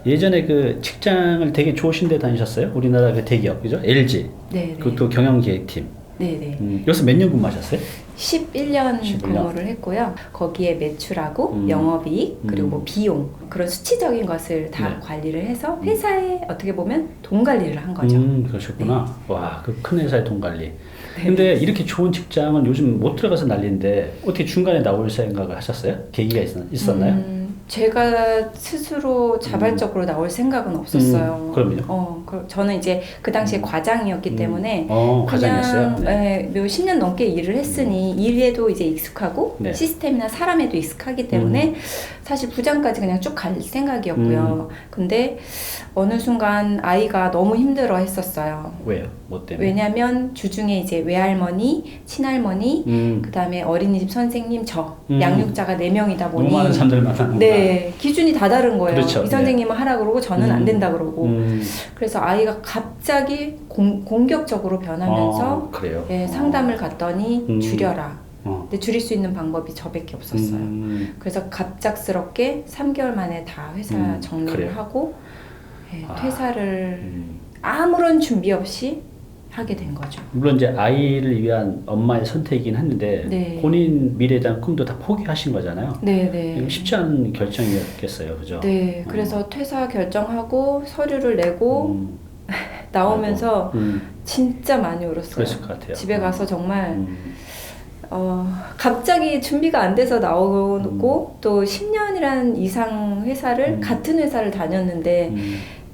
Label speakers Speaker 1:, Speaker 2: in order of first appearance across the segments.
Speaker 1: 예전에 그 직장을 되게 좋으신 데 다니셨어요? 우리나라 그 대기업, 그죠? LG.
Speaker 2: 네네.
Speaker 1: 그것도 경영기획팀.
Speaker 2: 네네.
Speaker 1: 여기서 몇 년 근무하셨어요?
Speaker 2: 11년
Speaker 1: 11년.
Speaker 2: 근무를 했고요. 거기에 매출하고
Speaker 1: 음.
Speaker 2: 영업이익 그리고 뭐 비용 그런 수치적인 것을 다
Speaker 1: 네.
Speaker 2: 관리를 해서 회사에 어떻게 보면 돈 관리를 한 거죠.
Speaker 1: 그러셨구나.
Speaker 2: 네.
Speaker 1: 와, 그 큰 회사의 돈 관리. 근데 이렇게 좋은 직장은 요즘 못 들어가서 난리인데 어떻게 중간에 나올 생각을 하셨어요? 계기가 있었나요?
Speaker 2: 제가 스스로 자발적으로 나올 생각은 없었어요.
Speaker 1: 그럼요.
Speaker 2: 저는 이제 그 당시에 과장이었기 때문에
Speaker 1: 과장이었어요?
Speaker 2: 그냥
Speaker 1: 네.
Speaker 2: 몇 10년 넘게 일을 했으니 일에도 이제 익숙하고
Speaker 1: 네.
Speaker 2: 시스템이나 사람에도 익숙하기 때문에 사실 부장까지 그냥 쭉 갈 생각이었고요. 근데 어느 순간 아이가 너무 힘들어 했었어요.
Speaker 1: 왜요? 뭐 때문에?
Speaker 2: 왜냐면 주중에 이제 외할머니, 친할머니, 그 다음에 어린이집 선생님, 저 양육자가 4명이다 보니
Speaker 1: 너무 많은 사람들 만나는
Speaker 2: 네, 기준이 다 다른 거예요.
Speaker 1: 그렇죠.
Speaker 2: 이 선생님은 하라 그러고 저는 안 된다 그러고. 그래서 아이가 갑자기 공격적으로 변하면서
Speaker 1: 그래요?
Speaker 2: 예, 상담을 갔더니 줄여라.
Speaker 1: 어.
Speaker 2: 근데 줄일 수 있는 방법이 저밖에 없었어요. 그래서 갑작스럽게 3개월 만에 다 회사 정리를
Speaker 1: 그래요?
Speaker 2: 하고 예, 퇴사를 아무런 준비 없이 하게 된 거죠.
Speaker 1: 물론 이제 아이를 위한 엄마의 선택이긴 했는데
Speaker 2: 네.
Speaker 1: 본인 미래에 대한 꿈도 다 포기하신 거잖아요.
Speaker 2: 네네.
Speaker 1: 이거 쉽지 않은 결정이었겠어요, 그죠?
Speaker 2: 네, 그래서 퇴사 결정하고 서류를 내고 나오면서 진짜 많이 울었어요.
Speaker 1: 그랬을 것 같아요.
Speaker 2: 집에 가서 정말 갑자기 준비가 안 돼서 나오고 또 10년이란 이상 회사를 같은 회사를 다녔는데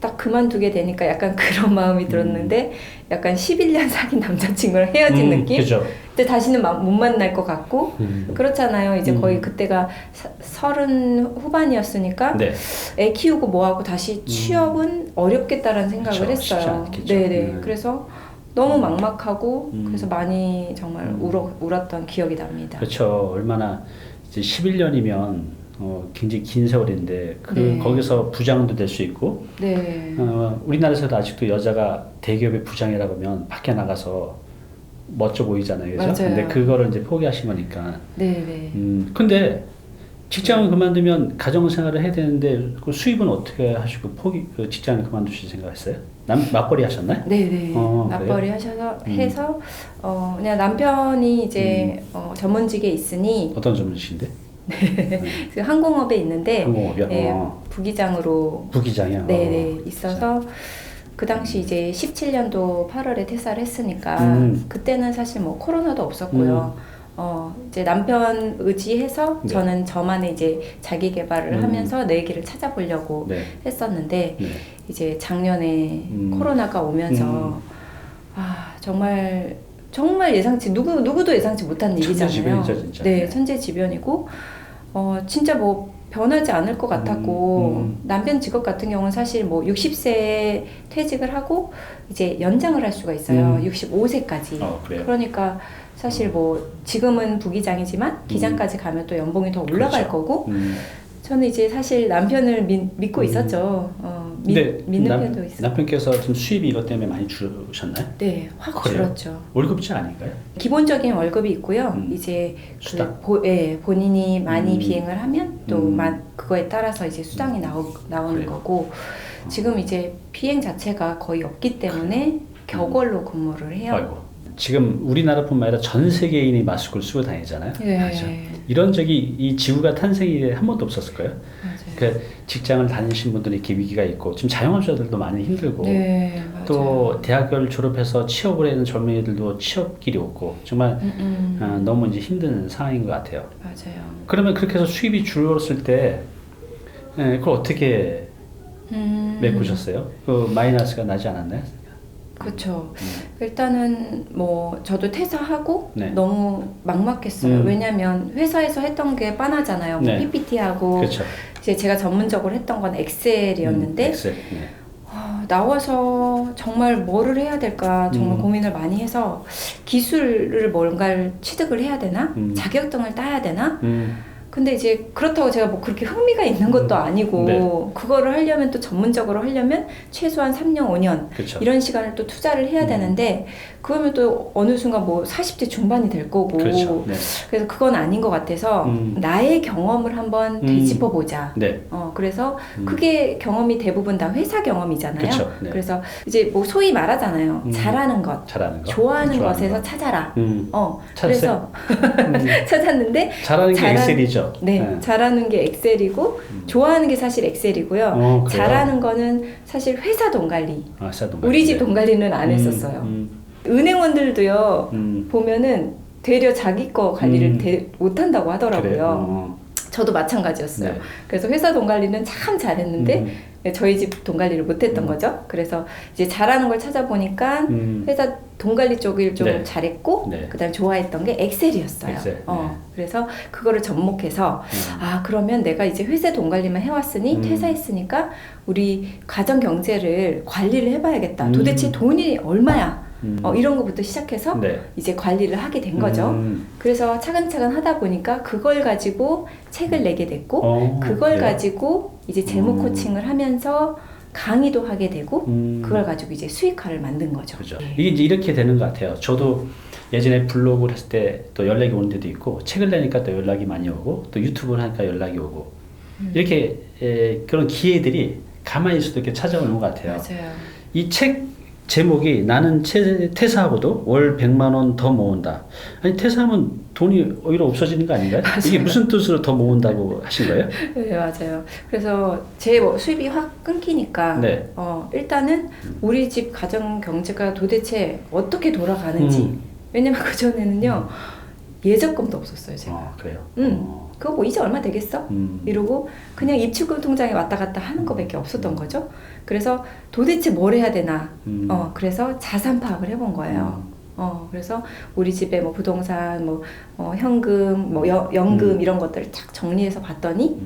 Speaker 2: 딱 그만두게 되니까 약간 그런 마음이 들었는데 약간 11년 사귄 남자친구랑 헤어진 느낌?
Speaker 1: 그죠.
Speaker 2: 근데 다시는 못 만날 것 같고 그렇잖아요. 이제 거의 그때가 30 후반이었으니까
Speaker 1: 네.
Speaker 2: 애 키우고 뭐하고 다시 취업은 어렵겠다라는 생각을
Speaker 1: 그쵸, 쉽지
Speaker 2: 했어요.
Speaker 1: 않겠죠.
Speaker 2: 네네. 그래서 너무 막막하고 그래서 많이 정말 울었던 기억이 납니다.
Speaker 1: 그렇죠. 얼마나 이제 11년이면 굉장히 긴 세월인데
Speaker 2: 네.
Speaker 1: 거기서 부장도 될 수 있고
Speaker 2: 네.
Speaker 1: 우리나라에서도 아직도 여자가 대기업의 부장이라고 하면 밖에 나가서 멋져 보이잖아요, 그죠?
Speaker 2: 맞아요.
Speaker 1: 근데 그거를 이제 포기하신 거니까.
Speaker 2: 네네.
Speaker 1: 근데 직장을 그만두면 가정생활을 해야 되는데 그 수입은 어떻게 하시고 그 직장을 그만두실 생각했어요? 맞벌이 하셨나요?
Speaker 2: 네네. 맞벌이
Speaker 1: 그래요?
Speaker 2: 하셔서 해서 그냥 남편이 이제 전문직에 있으니
Speaker 1: 어떤 전문직인데?
Speaker 2: 그 항공업에 있는데
Speaker 1: 항공업이요?
Speaker 2: 예, 부기장으로
Speaker 1: 부기장이요?
Speaker 2: 네네 있어서 그 당시 이제 17년도 8월에 퇴사를 했으니까 그때는 사실 뭐 코로나도 없었고요. 이제 남편 의지해서
Speaker 1: 네.
Speaker 2: 저는 저만의 이제 자기 개발을 하면서 내 길을 찾아보려고
Speaker 1: 네.
Speaker 2: 했었는데
Speaker 1: 네.
Speaker 2: 이제 작년에 코로나가 오면서 정말 예상치 누구도 예상치 못한 일이잖아요.
Speaker 1: 천재지변이죠, 진짜.
Speaker 2: 네, 천재지변이고 진짜 뭐 변하지 않을 것 같았고 남편 직업 같은 경우는 사실 뭐 60세에 퇴직을 하고 이제 연장을 할 수가 있어요. 65세까지.
Speaker 1: 그래요?
Speaker 2: 그러니까 사실 뭐 지금은 부기장이지만 기장까지 가면 또 연봉이 더 올라갈
Speaker 1: 그렇죠.
Speaker 2: 거고 저는 이제 사실 남편을 믿고 있었죠. 믿는 편도 있어요.
Speaker 1: 남편께서 좀 수입이 이것 때문에 많이 줄으셨나요?
Speaker 2: 네, 확
Speaker 1: 그래요?
Speaker 2: 줄었죠.
Speaker 1: 월급제 아닌가요?
Speaker 2: 기본적인 월급이 있고요. 이제
Speaker 1: 수당?
Speaker 2: 본인이 많이 비행을 하면 또 그거에 따라서 이제 수당이 나오는
Speaker 1: 그래요?
Speaker 2: 거고 지금 이제 비행 자체가 거의 없기 때문에 격월로 근무를 해요.
Speaker 1: 아이고. 지금 우리나라뿐만 아니라 전 세계인이 마스크를 쓰고 다니잖아요.
Speaker 2: 네.
Speaker 1: 그렇죠? 이런 적이 이 지구가 탄생이 한 번도 없었을 거예요.
Speaker 2: 맞아요.
Speaker 1: 그 직장을 다니신 분들이 이렇게 위기가 있고 지금 자영업자들도 많이 힘들고
Speaker 2: 네, 맞아요.
Speaker 1: 또 대학교를 졸업해서 취업을 하는 젊은이들도 취업길이 없고 정말 너무 이제 힘든 상황인 것 같아요.
Speaker 2: 맞아요.
Speaker 1: 그러면 그렇게 해서 수입이 줄었을 때 그걸 어떻게 메꾸셨어요? 그 마이너스가 나지 않았나요?
Speaker 2: 그렇죠. 일단은 뭐 저도 퇴사하고
Speaker 1: 네.
Speaker 2: 너무 막막했어요. 왜냐하면 회사에서 했던 게 뻔하잖아요. 뭐
Speaker 1: 네.
Speaker 2: PPT하고
Speaker 1: 그렇죠.
Speaker 2: 이제 제가 전문적으로 했던 건 엑셀이었는데
Speaker 1: 엑셀. 네.
Speaker 2: 나와서 정말 뭐를 해야 될까 정말 고민을 많이 해서 기술을 뭔가를 취득을 해야 되나? 자격증을 따야 되나? 근데 이제 그렇다고 제가 뭐 그렇게 흥미가 있는 것도 아니고
Speaker 1: 네.
Speaker 2: 그거를 하려면 또 전문적으로 하려면 최소한 3년, 5년
Speaker 1: 그렇죠.
Speaker 2: 이런 시간을 또 투자를 해야 되는데 그러면 또 어느 순간 뭐 40대 중반이 될 거고
Speaker 1: 그렇죠. 네.
Speaker 2: 그래서 그건 아닌 것 같아서 나의 경험을 한번 되짚어 보자.
Speaker 1: 네.
Speaker 2: 그래서 그게 경험이 대부분 다 회사 경험이잖아요.
Speaker 1: 그렇죠. 네.
Speaker 2: 그래서 이제 뭐 소위 말하잖아요. 잘하는 것,
Speaker 1: 잘하는 거.
Speaker 2: 좋아하는
Speaker 1: 좋아하는
Speaker 2: 것에서
Speaker 1: 거.
Speaker 2: 찾아라.
Speaker 1: 찾았어요?
Speaker 2: 그래서 찾았는데
Speaker 1: 잘하는 게 엑셀이죠.
Speaker 2: 네, 잘하는 게 엑셀이고 좋아하는 게 사실 엑셀이고요.
Speaker 1: 그래요?
Speaker 2: 잘하는 거는 사실 회사 돈 관리.
Speaker 1: 회사 돈 관리.
Speaker 2: 우리 집 돈 관리는 안 했었어요. 은행원들도요. 보면은 되려 자기 거 관리를 못 한다고 하더라고요. 저도 마찬가지였어요.
Speaker 1: 네.
Speaker 2: 그래서 회사 돈 관리는 참 잘했는데 저희 집 돈 관리를 못했던 거죠. 그래서 이제 잘하는 걸 찾아보니까 회사 돈 관리 쪽을 좀
Speaker 1: 네.
Speaker 2: 잘했고
Speaker 1: 네.
Speaker 2: 그다음 좋아했던 게 엑셀이었어요.
Speaker 1: 엑셀.
Speaker 2: 그래서 그거를 접목해서 그러면 내가 이제 회사 돈 관리만 해왔으니 퇴사했으니까 우리 가정 경제를 관리를 해봐야겠다. 도대체 돈이 얼마야? 이런 것부터 시작해서
Speaker 1: 네.
Speaker 2: 이제 관리를 하게 된 거죠. 그래서 차근차근 하다 보니까 그걸 가지고 책을 내게 됐고 그걸
Speaker 1: 그래요?
Speaker 2: 가지고 이제 재무 코칭을 하면서 강의도 하게 되고 그걸 가지고 이제 수익화를 만든 거죠.
Speaker 1: 그죠.
Speaker 2: 네.
Speaker 1: 이게 이제 이렇게 되는 것 같아요. 저도 예전에 블로그를 했을 때 또 연락이 오는 데도 있고 책을 내니까 또 연락이 많이 오고 또 유튜브를 하니까 연락이 오고 이렇게 그런 기회들이 가만히 있어도 이렇게 찾아오는 것 같아요.
Speaker 2: 맞아요.
Speaker 1: 이 책 제목이 나는 퇴사하고도 월 100만 원 더 모은다. 아니 퇴사하면 돈이 오히려 없어지는 거 아닌가요?
Speaker 2: 맞아요.
Speaker 1: 이게 무슨 뜻으로 더 모은다고 하신 거예요?
Speaker 2: 네, 맞아요. 그래서 제 수입이 확 끊기니까
Speaker 1: 네.
Speaker 2: 일단은 우리 집 가정 경제가 도대체 어떻게 돌아가는지 왜냐면 그전에는요 예적금도 없었어요 제가.
Speaker 1: 그래요?
Speaker 2: 그거 뭐 이제 얼마 되겠어? 이러고 그냥 입출금 통장에 왔다 갔다 하는 거밖에 없었던 거죠. 그래서 도대체 뭘 해야 되나? 그래서 자산 파악을 해본 거예요. 그래서 우리 집에 뭐 부동산, 뭐 현금, 뭐 연금 이런 것들을 딱 정리해서 봤더니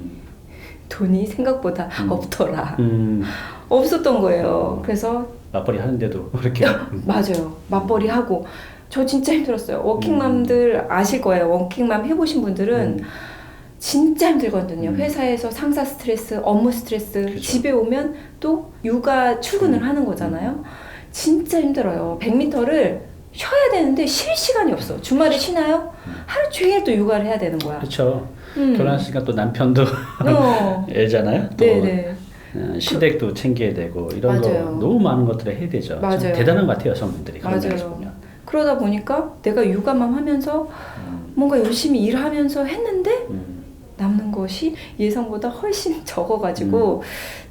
Speaker 2: 돈이 생각보다 없더라. 없었던 거예요. 그래서
Speaker 1: 맞벌이 하는데도 그렇게
Speaker 2: 맞아요. 맞벌이 하고 저 진짜 힘들었어요. 워킹맘들 아실 거예요. 워킹맘 해보신 분들은 진짜 힘들거든요. 회사에서 상사 스트레스, 업무 스트레스,
Speaker 1: 그쵸.
Speaker 2: 집에 오면 또 육아 출근을 하는 거잖아요. 진짜 힘들어요. 100m를 쉬어야 되는데 쉴 시간이 없어. 주말에 쉬나요? 하루 종일 또 육아를 해야 되는 거야.
Speaker 1: 그렇죠. 결혼했으니까 또 남편도 애잖아요. 또
Speaker 2: 네네.
Speaker 1: 시댁도 챙겨야 되고 이런
Speaker 2: 맞아요.
Speaker 1: 거 너무 많은 것들을 해야 되죠. 참
Speaker 2: 맞아요.
Speaker 1: 대단한 것 같아요, 여성분들이. 그런
Speaker 2: 맞아요.
Speaker 1: 면에서 보면.
Speaker 2: 그러다 보니까 내가 육아만 하면서 뭔가 열심히 일하면서 했는데 남는 것이 예상보다 훨씬 적어가지고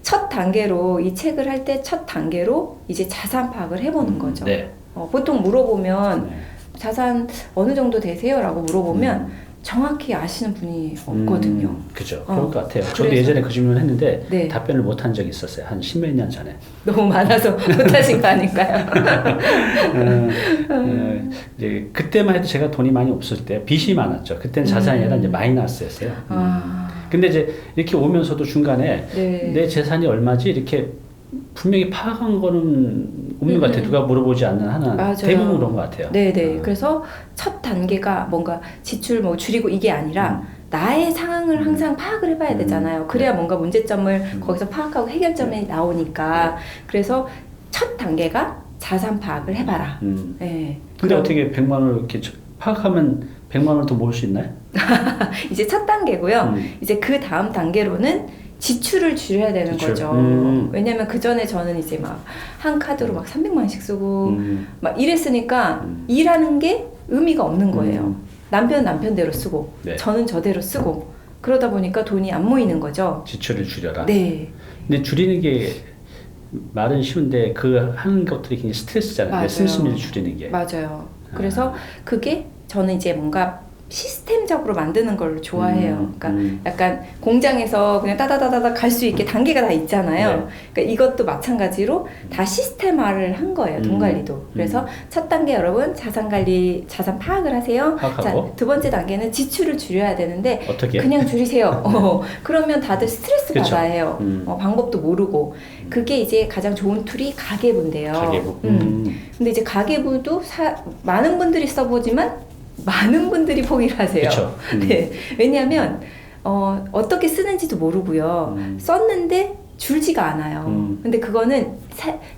Speaker 2: 첫 단계로 이 책을 할 때 첫 단계로 이제 자산 파악을 해보는 거죠.
Speaker 1: 네.
Speaker 2: 보통 물어보면 자산 어느 정도 되세요? 라고 물어보면 정확히 아시는 분이 없거든요.
Speaker 1: 그죠. 그럴 것 같아요. 저도
Speaker 2: 그래서.
Speaker 1: 예전에 그 질문을 했는데
Speaker 2: 네.
Speaker 1: 답변을 못 한 적이 있었어요. 한 십몇 년 전에.
Speaker 2: 너무 많아서 못하신 거 아닐까요?
Speaker 1: 이제 그때만 해도 제가 돈이 많이 없을 때 빚이 많았죠. 그때는 자산이 아니라 이제 마이너스였어요. 근데 이제 이렇게 오면서도 중간에
Speaker 2: 네.
Speaker 1: 내 재산이 얼마지 이렇게 분명히 파악한 거는 없는 것 같아요. 누가 물어보지 않는 한은
Speaker 2: 맞아요.
Speaker 1: 대부분 그런 것 같아요.
Speaker 2: 네네. 그래서 첫 단계가 뭔가 지출 뭐 줄이고 이게 아니라 나의 상황을 항상 파악을 해봐야 되잖아요. 그래야 뭔가 문제점을 거기서 파악하고 해결점이 나오니까. 그래서 첫 단계가 자산 파악을 해봐라. 네.
Speaker 1: 근데 어떻게 100만 원을 이렇게 파악하면 100만 원을 더 모을 수 있나요?
Speaker 2: 이제 첫 단계고요. 이제 그 다음 단계로는 지출을 줄여야 되는
Speaker 1: 지출.
Speaker 2: 거죠. 왜냐면 그 전에 저는 이제 막 한 카드로 막 300만 원씩 쓰고 막 이랬으니까 일하는 게 의미가 없는 거예요. 남편은 남편대로 쓰고
Speaker 1: 네.
Speaker 2: 저는 저대로 쓰고 그러다 보니까 돈이 안 모이는 거죠.
Speaker 1: 지출을 줄여라.
Speaker 2: 네.
Speaker 1: 근데 줄이는 게 말은 쉬운데 그 하는 것들이 굉장히 스트레스잖아요.
Speaker 2: 맞아요.
Speaker 1: 내 씀씀이를 줄이는 게.
Speaker 2: 맞아요. 그래서 그게 저는 이제 뭔가 시스템적으로 만드는 걸 좋아해요. 그러니까 약간 공장에서 그냥 따다다다다 갈 수 있게 단계가 다 있잖아요.
Speaker 1: 네.
Speaker 2: 그러니까 이것도 마찬가지로 다 시스템화를 한 거예요. 돈 관리도. 그래서 첫 단계 여러분 자산 관리, 자산 파악을 하세요.
Speaker 1: 파악하고.
Speaker 2: 자, 두 번째 단계는 지출을 줄여야 되는데
Speaker 1: 어떻게?
Speaker 2: 그냥 줄이세요. 그러면 다들 스트레스
Speaker 1: 그쵸.
Speaker 2: 받아 해요. 방법도 모르고. 그게 이제 가장 좋은 툴이 가계부인데요.
Speaker 1: 가계부.
Speaker 2: 근데 이제 가계부도 많은 분들이 써보지만 많은 분들이 포기를 하세요.
Speaker 1: 그쵸.
Speaker 2: 네. 왜냐하면 어떻게 쓰는지도 모르고요. 썼는데 줄지가 않아요. 근데 그거는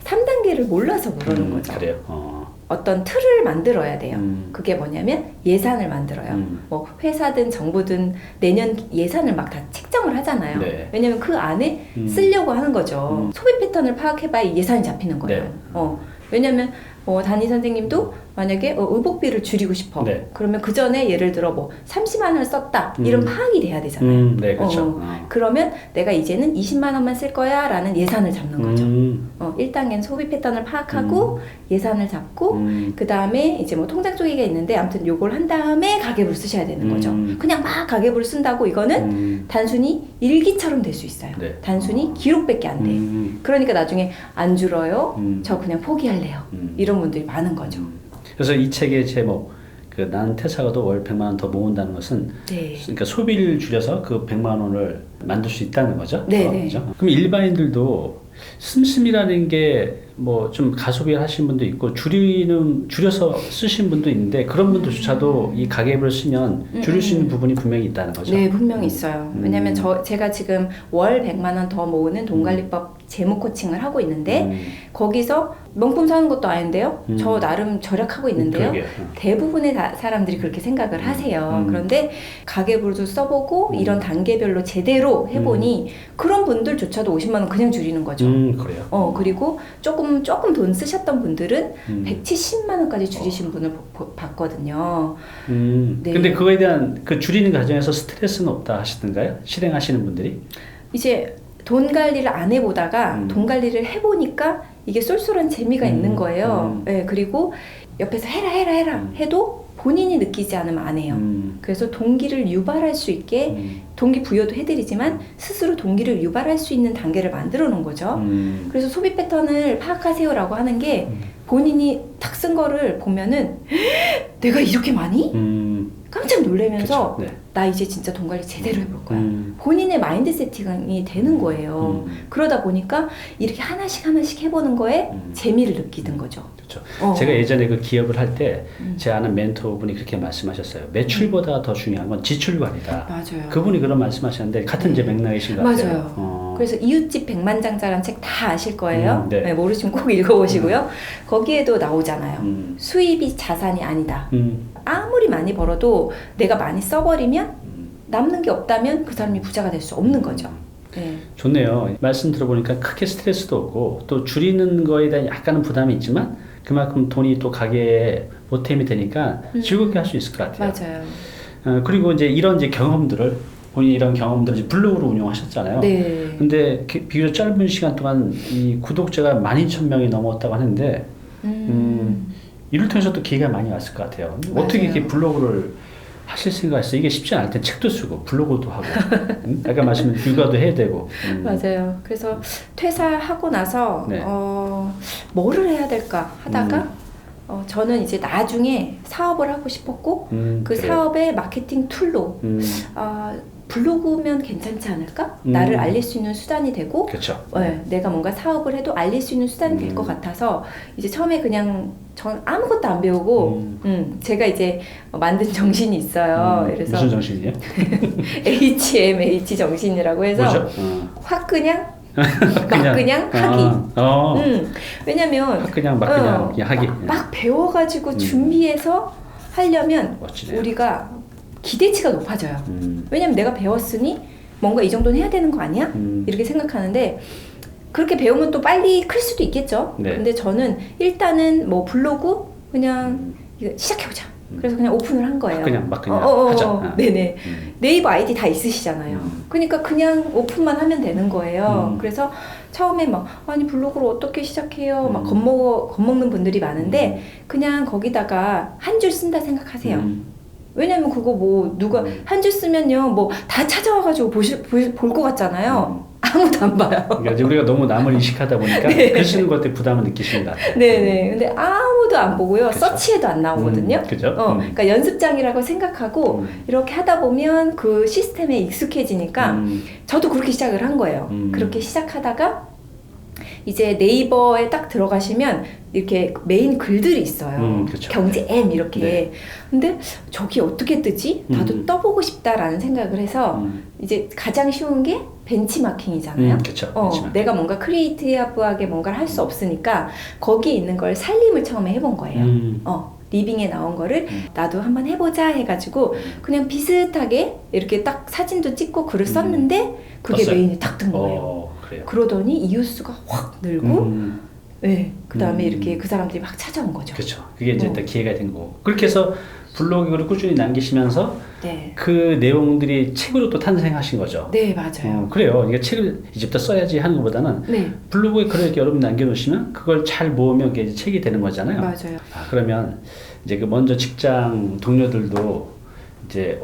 Speaker 2: 3단계를 몰라서 그러는 거죠.
Speaker 1: 그래요.
Speaker 2: 어떤 틀을 만들어야 돼요. 그게 뭐냐면 예산을 만들어요. 뭐 회사든 정부든 내년 예산을 막 다 책정을 하잖아요.
Speaker 1: 네.
Speaker 2: 왜냐면 그 안에 쓰려고 하는 거죠. 소비 패턴을 파악해봐야 이 예산이 잡히는 거예요.
Speaker 1: 네.
Speaker 2: 왜냐면 담임 선생님도 만약에 의복비를 줄이고 싶어.
Speaker 1: 네.
Speaker 2: 그러면 그 전에 예를 들어 뭐 30만 원을 썼다. 이런 파악이 돼야 되잖아요.
Speaker 1: 네, 그렇죠.
Speaker 2: 그러면 내가 이제는 20만 원만 쓸 거야 라는 예산을 잡는 거죠. 1단계는 소비 패턴을 파악하고 예산을 잡고 그 다음에 이제 뭐 통장 쪼개기가 있는데 아무튼 요걸 한 다음에 가계부를 쓰셔야 되는 거죠. 그냥 막 가계부를 쓴다고 이거는 단순히 일기처럼 될 수 있어요.
Speaker 1: 네.
Speaker 2: 단순히 기록밖에 안 돼. 그러니까 나중에 안 줄어요. 저 그냥 포기할래요. 이런 분들이 많은 거죠.
Speaker 1: 그래서 이 책의 제목 나는 퇴사가도 월 100만 원 더 모은다는 것은
Speaker 2: 네.
Speaker 1: 그러니까 소비를 줄여서 그 100만 원을 만들 수 있다는 거죠.
Speaker 2: 네.
Speaker 1: 그렇죠? 그럼 일반인들도 씀씀이라는 게 뭐 좀 가소비를 하시는 분도 있고 줄여서 쓰신 분도 있는데 그런 분들조차도 이 가계부를 쓰면 줄일 수 있는 부분이 분명히 있다는 거죠.
Speaker 2: 네, 분명히 있어요. 왜냐면 제가 지금 월 100만 원 더 모으는 돈관리법 재무 코칭을 하고 있는데 거기서 명품 사는 것도 아닌데요. 저 나름 절약하고 있는데요. 대부분의 사람들이 그렇게 생각을 하세요. 그런데 가계부도 써보고 이런 단계별로 제대로 해보니 그런 분들조차도 50만 원 그냥 줄이는 거죠.
Speaker 1: 그래요.
Speaker 2: 그리고 조금 돈 쓰셨던 분들은 170만 원까지 줄이신 분을 봤거든요.
Speaker 1: 네. 근데 그거에 대한 그 줄이는 과정에서 스트레스는 없다 하시던가요? 실행하시는 분들이?
Speaker 2: 이제 돈 관리를 안 해보다가 돈 관리를 해보니까 이게 쏠쏠한 재미가 있는 거예요. 네, 그리고 옆에서 해라 해도 본인이 느끼지 않으면 안 해요. 그래서 동기를 유발할 수 있게 동기 부여도 해드리지만 스스로 동기를 유발할 수 있는 단계를 만들어 놓은 거죠. 그래서 소비 패턴을 파악하세요라고 하는 게 본인이 탁 쓴 거를 보면은 내가 이렇게 많이? 깜짝 놀라면서
Speaker 1: 네.
Speaker 2: 나 이제 진짜 돈 관리 제대로 해볼 거야. 본인의 마인드 세팅이 되는 거예요. 그러다 보니까 이렇게 하나씩 해보는 거에 재미를 느끼는 거죠.
Speaker 1: 그렇죠. 제가 예전에 그 기업을 할 때 제 아는 멘토분이 그렇게 말씀하셨어요. 매출보다 더 중요한 건 지출 관리다.
Speaker 2: 맞아요.
Speaker 1: 그분이 그런 말씀하셨는데 같은 이제 맥락이신 것 같아요.
Speaker 2: 맞아요. 그래서 이웃집 백만장자라는 책 다 아실 거예요.
Speaker 1: 네.
Speaker 2: 네, 모르시면 꼭 읽어보시고요. 거기에도 나오잖아요. 수입이 자산이 아니다. 아무리 많이 벌어도 내가 많이 써버리면 남는 게 없다면 그 사람이 부자가 될 수 없는 거죠. 네.
Speaker 1: 좋네요. 말씀 들어보니까 크게 스트레스도 없고 또 줄이는 거에 대한 약간은 부담이 있지만 그만큼 돈이 또 가게에 보탬이 되니까 즐겁게 할 수 있을 것 같아요.
Speaker 2: 맞아요.
Speaker 1: 그리고 이제 이런 본인이 이런 경험들을 이제 블로그로 운영하셨잖아요.
Speaker 2: 네.
Speaker 1: 근데 비교적 짧은 시간 동안 이 구독자가 12,000명이 넘었다고 하는데 이를 통해서 또 기회가 많이 왔을 것 같아요.
Speaker 2: 맞아요.
Speaker 1: 어떻게 이렇게 블로그를 하실 생각했어요? 이게 쉽지 않을 때 책도 쓰고 블로그도 하고 아까 말씀드린 육아도 해야 되고
Speaker 2: 맞아요. 그래서 퇴사하고 나서
Speaker 1: 네.
Speaker 2: 뭐를 해야 될까 하다가 저는 이제 나중에 사업을 하고 싶었고 그
Speaker 1: 그래요?
Speaker 2: 사업의 마케팅 툴로 블로그면 괜찮지 않을까? 나를 알릴 수 있는 수단이 되고
Speaker 1: 그렇죠.
Speaker 2: 네, 내가 뭔가 사업을 해도 알릴 수 있는 수단이 될 것 같아서 이제 처음에 그냥 전 아무것도 안 배우고 제가 이제 만든 정신이 있어요. 그래서
Speaker 1: 무슨 정신이에요?
Speaker 2: HMH 정신이라고 해서
Speaker 1: 뭐죠?
Speaker 2: 확 그냥 막 그냥 하기. 왜냐면
Speaker 1: 그냥 막 그냥 하기.
Speaker 2: 막 배워가지고 준비해서 하려면
Speaker 1: 멋지네요.
Speaker 2: 우리가 기대치가 높아져요. 왜냐면 내가 배웠으니 뭔가 이 정도는 해야 되는 거 아니야? 이렇게 생각하는데 그렇게 배우면 또 빨리 클 수도 있겠죠.
Speaker 1: 네.
Speaker 2: 근데 저는 일단은 뭐 블로그 그냥 이거 시작해보자. 그래서 그냥 오픈을 한 거예요.
Speaker 1: 막 그냥 하자.
Speaker 2: 네네. 네이버 아이디 다 있으시잖아요. 그러니까 그냥 오픈만 하면 되는 거예요. 그래서 처음에 아니 블로그를 어떻게 시작해요? 막 겁먹는 분들이 많은데 그냥 거기다가 한 줄 쓴다 생각하세요. 왜냐면 그거 뭐 누가 한 줄 쓰면요 뭐 다 찾아와가지고 볼 것 같잖아요. 아무도 안 봐요.
Speaker 1: 그러니까 우리가 너무 남을 의식하다 보니까
Speaker 2: 네.
Speaker 1: 글 쓰는 것에 부담을 느끼시는 것 같아요.
Speaker 2: 네네. 근데 아무도 안 보고요.
Speaker 1: 그쵸.
Speaker 2: 서치에도 안 나오거든요.
Speaker 1: 그죠?
Speaker 2: 그러니까 연습장이라고 생각하고 이렇게 하다 보면 그 시스템에 익숙해지니까 저도 그렇게 시작을 한 거예요. 그렇게 시작하다가 이제 네이버에 딱 들어가시면 이렇게 메인 글들이 있어요.
Speaker 1: 그렇죠.
Speaker 2: 경제 M 이렇게.
Speaker 1: 네.
Speaker 2: 근데 저기 어떻게 뜨지? 나도 떠보고 싶다라는 생각을 해서 이제 가장 쉬운 게 벤치마킹이잖아요.
Speaker 1: 그렇죠.
Speaker 2: 내가 뭔가 크리에이티브하게 뭔가를 할 수 없으니까 거기 있는 걸 살림을 처음에 해본 거예요. 리빙에 나온 거를 나도 한번 해보자 해가지고 그냥 비슷하게 이렇게 딱 사진도 찍고 글을 썼는데 그게
Speaker 1: 떴어요.
Speaker 2: 메인이 딱 뜬 거예요.
Speaker 1: 그래요.
Speaker 2: 그러더니 이웃수가 확 늘고 네, 그 다음에 이렇게 그 사람들이 막 찾아온 거죠.
Speaker 1: 그렇죠. 그게 이제 딱 기회가 된 거고. 그렇게 해서 블로그를 꾸준히 남기시면서
Speaker 2: 네.
Speaker 1: 그 내용들이 책으로 또 탄생하신 거죠.
Speaker 2: 네, 맞아요.
Speaker 1: 그래요. 이게 책을 이제부터 써야지 하는 것보다는
Speaker 2: 네.
Speaker 1: 블로그에 글을 이렇게 여러분 남겨놓으시면 그걸 잘 모으면 이게 이제 책이 되는 거잖아요.
Speaker 2: 맞아요.
Speaker 1: 그러면 이제 그 먼저 직장 동료들도 이제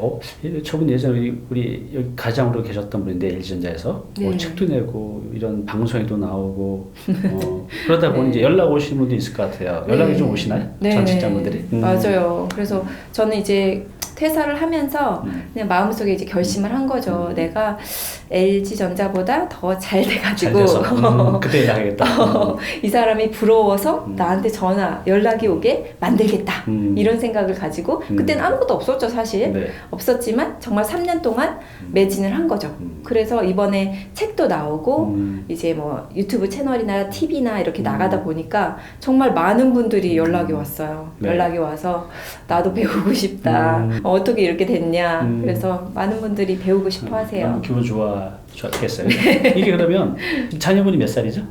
Speaker 1: 저분 예전에 우리 여기 가장으로 계셨던 분인데 LG전자에서
Speaker 2: 네.
Speaker 1: 책도 내고 이런 방송에도 나오고 그러다 보니 이제 연락 오시는 분도 있을 것 같아요. 연락이 좀 오시나요?
Speaker 2: 네.
Speaker 1: 전 직장분들이?
Speaker 2: 맞아요. 그래서 저는 이제 퇴사를 하면서 그냥 마음속에 이제 결심을 한 거죠. 내가 LG전자보다 더 잘 돼가지고
Speaker 1: 그때 나가겠다.
Speaker 2: 이 사람이 부러워서 나한테 연락이 오게 만들겠다. 이런 생각을 가지고 그때는 아무것도 없었죠, 사실.
Speaker 1: 네.
Speaker 2: 없었지만 정말 3년 동안 매진을 한 거죠. 그래서 이번에 책도 나오고 이제 뭐 유튜브 채널이나 TV나 이렇게 나가다 보니까 정말 많은 분들이 연락이 왔어요.
Speaker 1: 네.
Speaker 2: 연락이 와서 나도 배우고 싶다. 어떻게 이렇게 됐냐. 그래서 많은 분들이 배우고 싶어 하세요.
Speaker 1: 기분 좋았겠어요. 이게 그러면 자녀분이 몇 살이죠?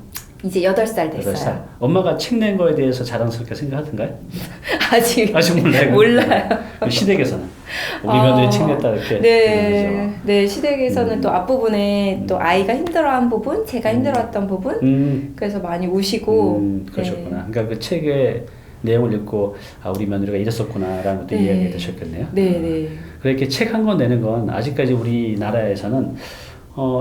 Speaker 2: 이제 8살 됐어요.
Speaker 1: 8살. 엄마가 책 낸 거에 대해서 자랑스럽게 생각하던가요?
Speaker 2: 아직
Speaker 1: 몰라요.
Speaker 2: 몰라요.
Speaker 1: 시댁에서는 우리 며느리 책 냈다 이렇게.
Speaker 2: 네, 시댁에서는 또 앞부분에 또 아이가 힘들어한 부분, 제가 힘들어했던 부분, 그래서 많이 우시고.
Speaker 1: 그러셨구나. 그러니까 그 책의 내용을 읽고 우리 며느리가 이랬었구나라는 것도 이해하게 되셨겠네요.
Speaker 2: 네.
Speaker 1: 그렇게 책 한 권 내는 건 아직까지 우리나라에서는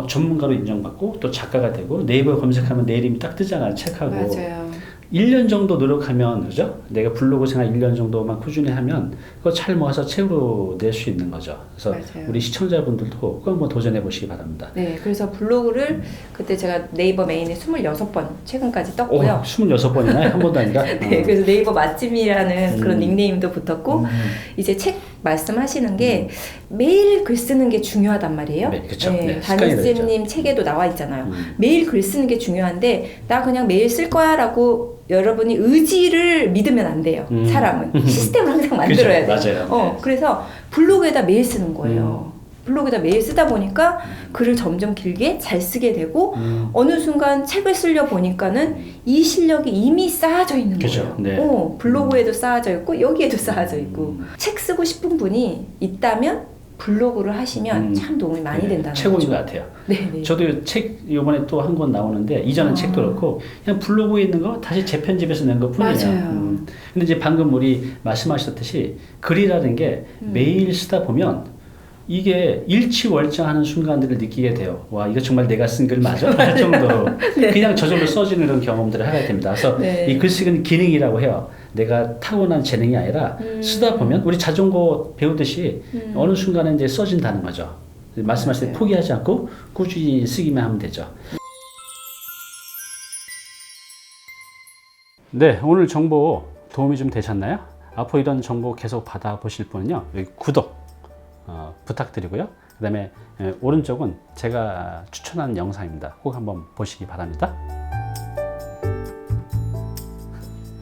Speaker 1: 전문가로 인정받고 또 작가가 되고 네이버에 검색하면 내 이름이 딱 뜨잖아요. 책하고.
Speaker 2: 맞아요.
Speaker 1: 1년 정도 노력하면, 그죠? 내가 블로그 생활 1년 정도만 꾸준히 하면 그거 잘 모아서 책으로 낼 수 있는 거죠. 그래서
Speaker 2: 맞아요.
Speaker 1: 우리 시청자분들도 그거 한번 도전해 보시기 바랍니다.
Speaker 2: 네, 그래서 블로그를 그때 제가 네이버 메인에 26번 최근까지 떴고요.
Speaker 1: 26번이나 한 번도 아니라?
Speaker 2: 네, 그래서 네이버 맛집이라는 그런 닉네임도 붙었고, 이제 책 말씀하시는 게 매일 글 쓰는 게 중요하단 말이에요.
Speaker 1: 네, 그쵸.
Speaker 2: 네, 다니쌤님 책에도 나와 있잖아요. 매일 글 쓰는 게 중요한데, 나 그냥 매일 쓸 거야 라고 여러분이 의지를 믿으면 안 돼요. 사람은. 시스템을 항상 만들어야 돼요.
Speaker 1: 맞아요.
Speaker 2: 그래서 블로그에다 매일 쓰는 거예요. 블로그에다 매일 쓰다 보니까 글을 점점 길게 잘 쓰게 되고 어느 순간 책을 쓰려 보니까는 이 실력이 이미 쌓아져 있는
Speaker 1: 그죠.
Speaker 2: 거예요.
Speaker 1: 네.
Speaker 2: 블로그에도 쌓아져 있고 여기에도 쌓아져 있고 책 쓰고 싶은 분이 있다면 블로그를 하시면 참 도움이 많이 된다는
Speaker 1: 최고인
Speaker 2: 거죠.
Speaker 1: 것 같아요.
Speaker 2: 네.
Speaker 1: 저도 책 이번에 또 한 권 나오는데 이전은 책도 그렇고 그냥 블로그에 있는 거 다시 재편집해서 낸 것 뿐이에요.
Speaker 2: 맞아요.
Speaker 1: 근데 이제 방금 우리 말씀하셨듯이 글이라는 게 매일 쓰다 보면 이게 일치월장하는 순간들을 느끼게 돼요. 와, 이거 정말 내가 쓴 글 맞아? 할 정도로 그냥 저절로 써지는 이런 경험들을 하게 됩니다. 그래서 이 글쓰기는 기능이라고 해요. 내가 타고난 재능이 아니라 쓰다 보면 우리 자전거 배우듯이 어느 순간에 이제 써진다는 거죠. 말씀하실 때 포기하지 않고 꾸준히 쓰기만 하면 되죠. 네, 오늘 정보 도움이 좀 되셨나요? 앞으로 이런 정보 계속 받아보실 분은요, 여기 구독 부탁드리고요. 그 다음에 오른쪽은 제가 추천한 영상입니다. 꼭 한번 보시기 바랍니다.